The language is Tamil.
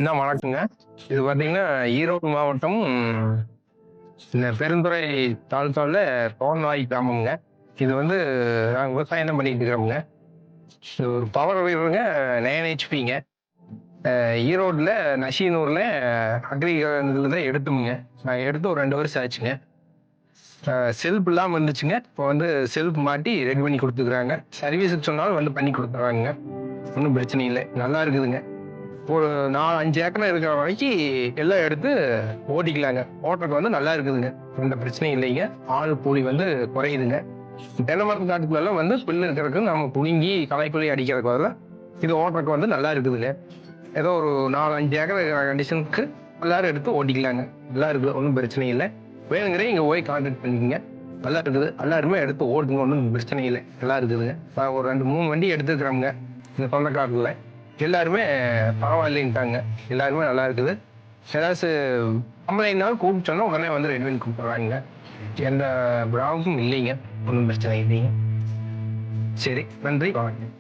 வணக்கங்க. இது பார்த்தீங்கன்னா, ஈரோடு மாவட்டம் இந்த பெருந்துறை தாலுகாவுல தோரணவாய் கிராமம்ங்க. இது வந்து நாங்க விவசாயம் தான் பண்ணிட்டு இருக்கிறோம்ங்க. இது ஒரு பவர் வீடருங்க 9 ஹெச்பிங்க. ஈரோடுல நஷீனூர்ல அக்ரி இதுல தான் எடுத்தோம்ங்க. நான் எடுத்து ஒரு 2 வருஷம் ஆச்சுங்க. செல்ஃப் இல்லாம இருந்துச்சுங்க. இப்போ வந்து செல்ஃப் மாட்டி ரெடி பண்ணி குடுத்துருக்காங்க. சர்வீஸுக்கு சொன்னாலும் வந்து பண்ணி குடுத்துர்றாங்கங்க. ஒண்ணும் பிரச்சனை இல்ல. நல்லா இருக்குதுங்க. ஒரு 4, 5 ஏக்கர் இருக்கிற வரைக்கும் எல்லாம் எடுத்து ஓட்டிக்கலாங்க. ஓட்டுறதுக்கு வந்து நல்லா இருக்குதுங்க. எந்த பிரச்சனையும் இல்லைங்க. ஆள் கூலி வந்து குறையுதுங்க. தென்னை மரத்து காட்டுக்குள்ளலாம் வந்து புல்லு இருக்கிறதுக்கு நம்ம புடுங்கி களைக்கொல்லி அடிக்கிறதுக்கு பதிலா இது ஓட்டுறதுக்கு வந்து நல்லா இருக்குதுங்க. ஏதோ ஒரு 4, 5 ஏக்கர் இருக்கிற கண்டிஷனுக்கு எல்லாரும் எடுத்து ஓட்டிக்கலாங்க. நல்லா இருக்குது. ஒண்ணும் பிரச்சனை இல்ல. வேணுங்கிறே இங்க போய் கான்டாக்ட் பண்ணிக்கங்க. நல்லா இருக்குது. எல்லாருமே எடுத்து ஓட்டுங்க. ஒண்ணும் பிரச்சனை இல்ல. நல்லா இருக்குதுங்க. நான் ஒரு 2, 3 வண்டி எடுத்துருக்கிறேங்க. இந்த சொந்தக்காரத்துல. எல்லாருமே பரவாயில்லைன்ட்டாங்க. எல்லாருமே நல்லா இருக்குது. ஏதாச்சும் கம்ப்ளைண்ட்னாலும் கூப்பிட்டு சொன்னா உடனே வந்து ரெடி பண்ணி குடுத்துடுறாங்க. எந்த ப்ராப்ளமும் இல்லைங்க. ஒண்ணும் பிரச்சனை இல்லைங்க. சரி. நன்றி. வணக்கம்.